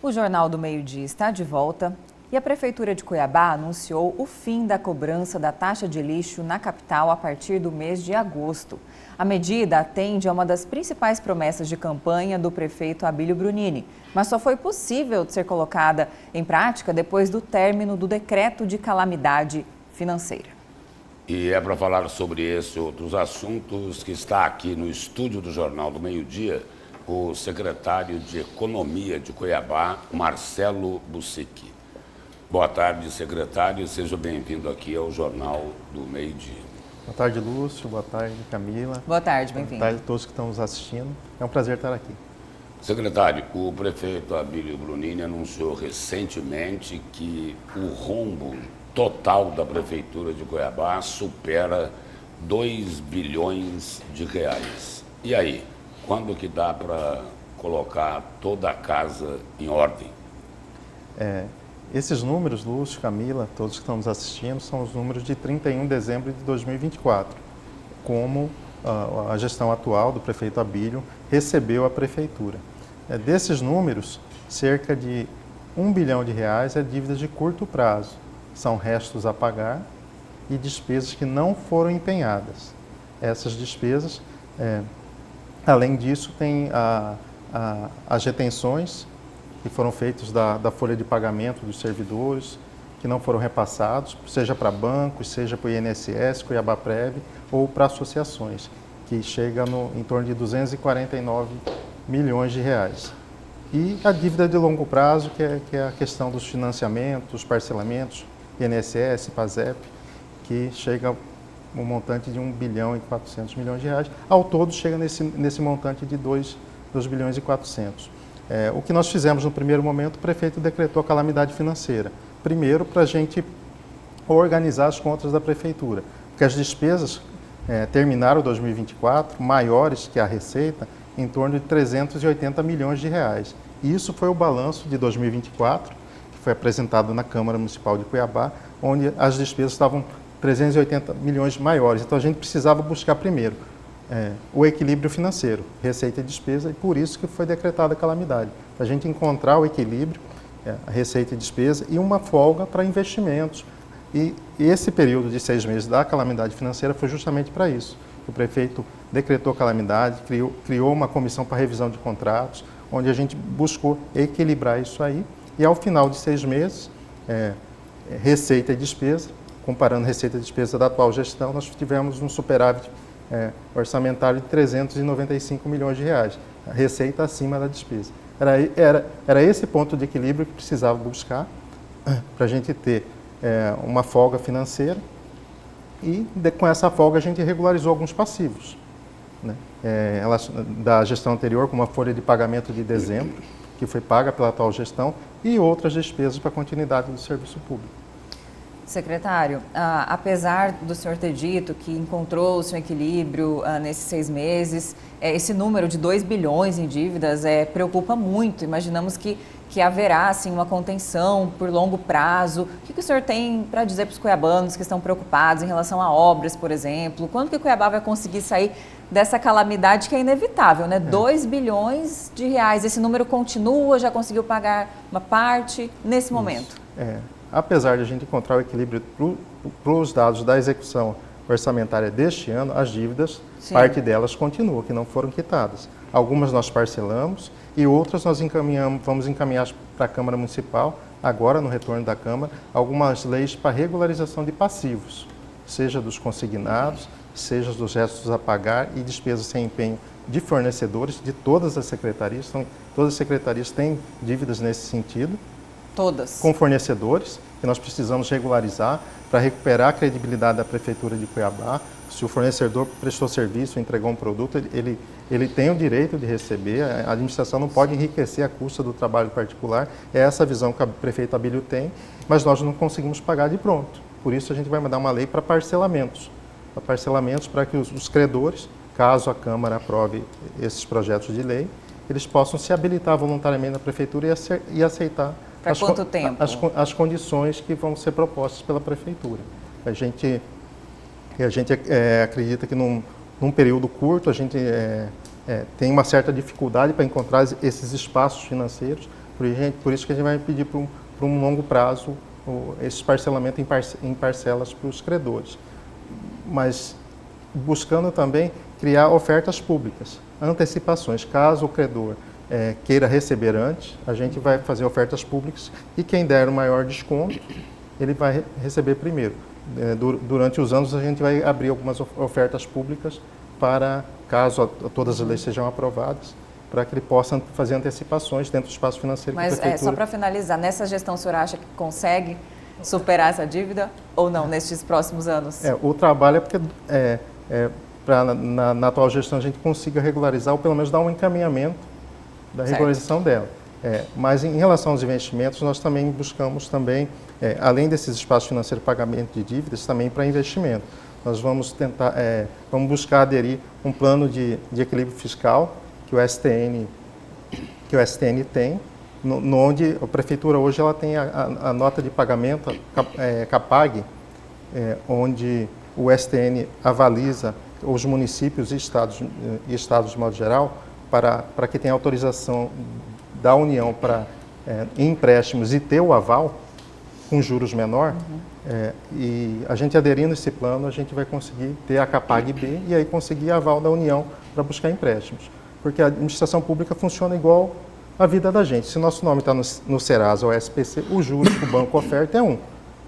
O Jornal do Meio-Dia está de volta e a Prefeitura de Cuiabá anunciou o fim da cobrança da taxa de lixo na capital a partir do mês de agosto. A medida atende a uma das principais promessas de campanha do prefeito Abílio Brunini, mas só foi possível de ser colocada em prática depois do término do decreto de calamidade financeira. E é para falar sobre esse e outros assuntos que está aqui no estúdio do Jornal do Meio-Dia o secretário de Economia de Cuiabá, Marcelo Bussichi. Boa tarde, secretário. Seja bem-vindo aqui ao Jornal do Meio-Dia. Boa tarde, Lúcio. Boa tarde, Camila. Boa tarde, bem-vindo. Boa tarde a todos que estão nos assistindo. É um prazer estar aqui. Secretário, o prefeito Abílio Brunini anunciou recentemente que o rombo total da Prefeitura de Cuiabá supera 2 bilhões de reais. E aí, quando que dá para colocar toda a casa em ordem? Esses números, Lúcio, Camila, todos que estão nos assistindo, são os números de 31 de dezembro de 2024, como a gestão atual do prefeito Abílio recebeu a Prefeitura. Desses números, cerca de 1 bilhão de reais é dívida de curto prazo, são restos a pagar e despesas que não foram empenhadas. Essas despesas, além disso, tem as retenções que foram feitas da folha de pagamento dos servidores, que não foram repassados, seja para bancos, seja para o INSS, Cuiabá-Prev, ou para associações, que chega em torno de 249 milhões de reais. E a dívida de longo prazo, que é a questão dos financiamentos, parcelamentos, INSS, PASEP, que chega um montante de 1 bilhão e 400 milhões de reais. Ao todo, chega nesse montante de 2 bilhões e 400. O que nós fizemos no primeiro momento, o prefeito decretou a calamidade financeira. Primeiro, para a gente organizar as contas da prefeitura, porque as despesas terminaram 2024 maiores que a receita, em torno de 380 milhões de reais. E isso foi o balanço de 2024, que foi apresentado na Câmara Municipal de Cuiabá, onde as despesas estavam 380 milhões maiores. Então a gente precisava buscar primeiro o equilíbrio financeiro, receita e despesa, e por isso que foi decretada a calamidade. Para a gente encontrar o equilíbrio, a receita e despesa, e uma folga para investimentos. E esse período de 6 meses da calamidade financeira foi justamente para isso. O prefeito decretou a calamidade, criou uma comissão para revisão de contratos, onde a gente buscou equilibrar isso aí, e ao final de 6 meses, receita e despesa, comparando receita e despesa da atual gestão, nós tivemos um superávit orçamentário de 395 milhões de reais, a receita acima da despesa. Era esse ponto de equilíbrio que precisava buscar para a gente ter uma folga financeira, e com essa folga a gente regularizou alguns passivos, né? Da gestão anterior, como a folha de pagamento de dezembro, que foi paga pela atual gestão, e outras despesas para a continuidade do serviço público. Secretário, apesar do senhor ter dito que encontrou o seu equilíbrio nesses 6 meses, esse número de 2 bilhões em dívidas preocupa muito. Imaginamos que haverá assim, uma contenção por longo prazo. O que o senhor tem para dizer para os cuiabanos que estão preocupados em relação a obras, por exemplo? Quando que o Cuiabá vai conseguir sair dessa calamidade que é inevitável, né? 2 bilhões de reais, esse número continua, já conseguiu pagar uma parte nesse momento? Apesar de a gente encontrar o equilíbrio para os dados da execução orçamentária deste ano, as dívidas, parte delas continua, que não foram quitadas. Algumas nós parcelamos e outras nós vamos encaminhar para a Câmara Municipal, agora no retorno da Câmara, algumas leis para regularização de passivos, seja dos consignados, seja dos restos a pagar e despesas sem empenho de fornecedores de todas as secretarias. Todas as secretarias têm dívidas nesse sentido. Todas. Com fornecedores, que nós precisamos regularizar para recuperar a credibilidade da Prefeitura de Cuiabá. Se o fornecedor prestou serviço, entregou um produto, ele tem o direito de receber, a administração não pode enriquecer a custa do trabalho particular. É essa a visão que o prefeito Abílio tem, mas nós não conseguimos pagar de pronto. Por isso a gente vai mandar uma lei para parcelamentos para que os credores, caso a Câmara aprove esses projetos de lei, eles possam se habilitar voluntariamente na Prefeitura e aceitar quanto tempo? As condições que vão ser propostas pela Prefeitura. A gente acredita que num período curto a gente tem uma certa dificuldade para encontrar esses espaços financeiros, Por isso que a gente vai pedir para um longo prazo esse parcelamento em parcelas para os credores. Mas buscando também criar ofertas públicas, antecipações. Caso o credor queira receber antes, a gente vai fazer ofertas públicas e quem der o maior desconto, ele vai receber primeiro. Durante os anos, a gente vai abrir algumas ofertas públicas para, caso todas as leis sejam aprovadas, para que ele possa fazer antecipações dentro do espaço financeiro. Mas só para finalizar, nessa gestão o senhor acha que consegue superar essa dívida ou não nestes próximos anos? O trabalho é porque na atual gestão a gente consiga regularizar ou pelo menos dar um encaminhamento da regularização dela. Mas em relação aos investimentos, nós também buscamos também, além desses espaços financeiros de pagamento de dívidas, também para investimento. Nós vamos tentar, vamos buscar aderir um plano de equilíbrio fiscal que o STN tem, onde a prefeitura hoje ela tem a nota de pagamento CAPAG, onde o STN avaliza os municípios e estados de modo geral para que tenha autorização da União para empréstimos e ter o aval com juros menor. E a gente aderindo a esse plano, a gente vai conseguir ter a CAPAG-B e aí conseguir aval da União para buscar empréstimos. Porque a administração pública funciona igual a vida da gente. Se nosso nome está no Serasa ou SPC, o juros que o banco oferta é um.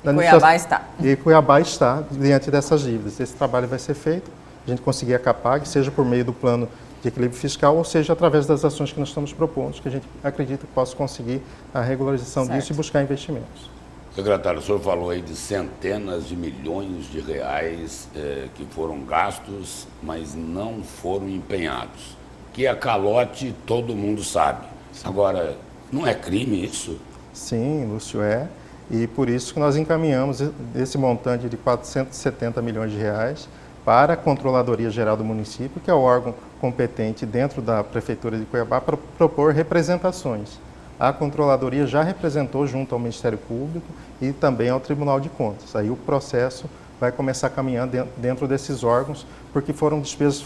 Cuiabá está. E Cuiabá está diante dessas dívidas. Esse trabalho vai ser feito, a gente conseguir a CAPAG, seja por meio do plano de equilíbrio fiscal, ou seja, através das ações que nós estamos propondo, que a gente acredita que possa conseguir a regularização disso e buscar investimentos. Secretário, o senhor falou aí de centenas de milhões de reais que foram gastos, mas não foram empenhados. Que é calote, todo mundo sabe. Sim. Agora, não é crime isso? Sim, Lúcio, é. E por isso que nós encaminhamos esse montante de 470 milhões de reais para a Controladoria Geral do município, que é o órgão competente dentro da Prefeitura de Cuiabá, para propor representações. A Controladoria já representou junto ao Ministério Público e também ao Tribunal de Contas. Aí o processo vai começar caminhando dentro desses órgãos, porque foram despesas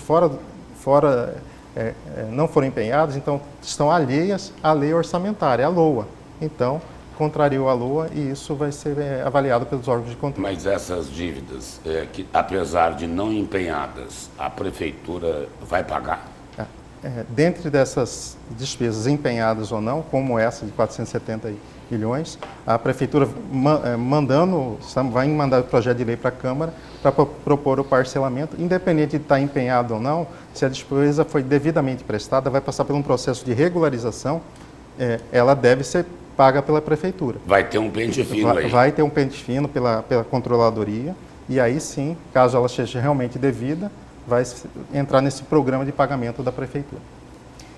não foram empenhadas, então estão alheias à lei orçamentária, à LOA. Então, contrariou a LOA e isso vai ser avaliado pelos órgãos de controle. Mas essas dívidas, que apesar de não empenhadas, a Prefeitura vai pagar? Dentre dessas despesas empenhadas ou não, como essa de 470 milhões, a Prefeitura vai mandar o projeto de lei para a Câmara para propor o parcelamento, independente de estar empenhado ou não. Se a despesa foi devidamente prestada, vai passar por um processo de regularização, ela deve ser paga pela Prefeitura. Vai ter um pente fino aí. Vai ter um pente fino pela Controladoria, e aí sim, caso ela seja realmente devida, vai entrar nesse programa de pagamento da Prefeitura.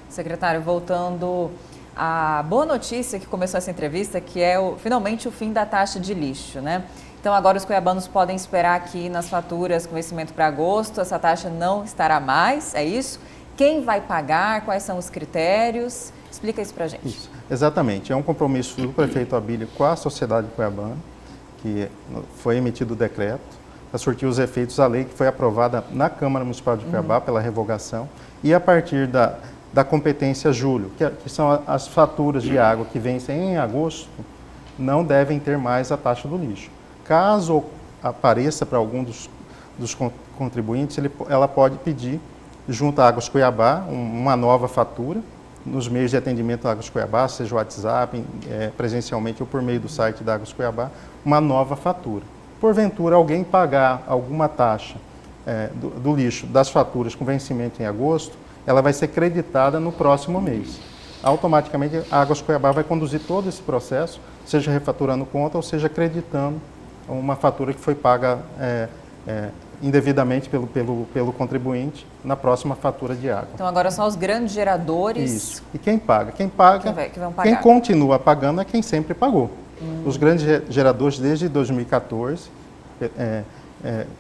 Secretário, voltando à boa notícia que começou essa entrevista, que é finalmente o fim da taxa de lixo, né? Então agora os cuiabanos podem esperar aqui nas faturas com vencimento para agosto, essa taxa não estará mais, é isso? Quem vai pagar, quais são os critérios? Explica isso para a gente. Isso, exatamente. É um compromisso do prefeito Abílio com a sociedade cuiabana, que foi emitido o decreto para surtir os efeitos da lei que foi aprovada na Câmara Municipal de Cuiabá pela revogação, e a partir da competência julho, que são as faturas de água que vencem em agosto, não devem ter mais a taxa do lixo. Caso apareça para algum dos contribuintes, ela pode pedir, junto à Águas Cuiabá, uma nova fatura, nos meios de atendimento da Águas Cuiabá, seja o WhatsApp, presencialmente ou por meio do site da Águas Cuiabá, uma nova fatura. Porventura, alguém pagar alguma taxa do lixo das faturas com vencimento em agosto, ela vai ser creditada no próximo mês. Automaticamente, a Águas Cuiabá vai conduzir todo esse processo, seja refaturando conta ou seja acreditando uma fatura que foi paga indevidamente pelo contribuinte na próxima fatura de água. Então agora são os grandes geradores. Isso. E quem paga? Quem vão pagar. Quem continua pagando é quem sempre pagou. Os grandes geradores desde 2014,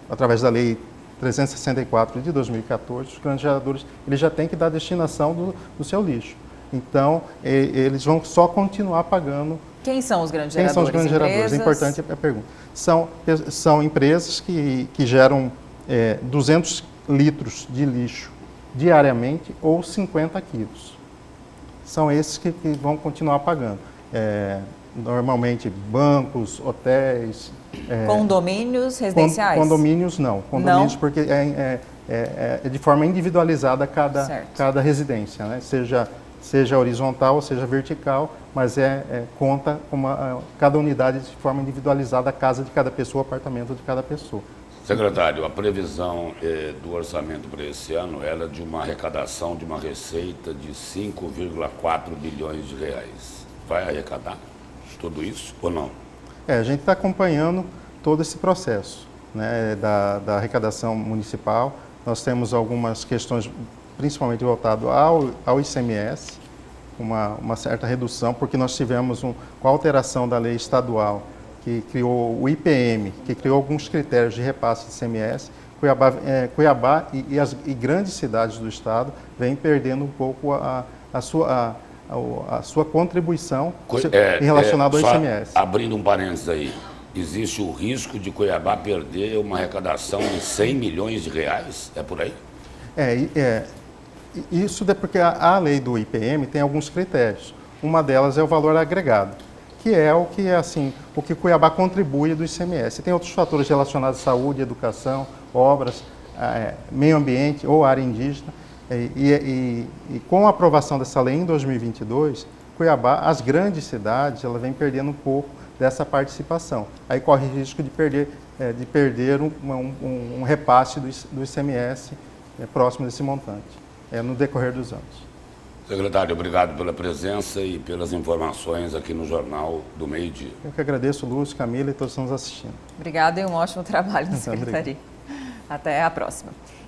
através da lei 364 de 2014, os grandes geradores eles já têm que dar destinação do seu lixo. Então, eles vão só continuar pagando. Quem são os grandes geradores? Quem são os grandes geradores? É importante a pergunta. São empresas que geram 200 litros de lixo diariamente ou 50 quilos. são esses que vão continuar pagando. Normalmente bancos, hotéis... Condomínios residenciais? Condomínios não. Condomínios não? Porque é de forma individualizada cada residência, né? Seja horizontal ou seja vertical, mas conta cada unidade de forma individualizada, a casa de cada pessoa, o apartamento de cada pessoa. Secretário, a previsão do orçamento para esse ano era de uma arrecadação, de uma receita de 5,4 bilhões de reais. Vai arrecadar tudo isso ou não? A gente está acompanhando todo esse processo, né, da arrecadação municipal. Nós temos algumas questões, principalmente voltado ao ICMS, uma certa redução, porque nós tivemos com a alteração da lei estadual, que criou o IPM, que criou alguns critérios de repasse de ICMS, Cuiabá e grandes cidades do estado vêm perdendo um pouco a sua contribuição relacionada ao ICMS. Abrindo um parênteses aí, existe o risco de Cuiabá perder uma arrecadação de 100 milhões de reais? É por aí? Isso é porque a lei do IPM tem alguns critérios. Uma delas é o valor agregado, que é o que Cuiabá contribui do ICMS. Tem outros fatores relacionados à saúde, educação, obras, meio ambiente ou área indígena. E com a aprovação dessa lei em 2022, Cuiabá, as grandes cidades, ela vem perdendo um pouco dessa participação. Aí corre risco de perder um repasse do ICMS próximo desse montante, no decorrer dos anos. Secretário, obrigado pela presença e pelas informações aqui no Jornal do Meio-Dia. Eu que agradeço, Lúcio, Camila e todos que estão nos assistindo. Obrigada e um ótimo trabalho na Secretaria. Até a próxima.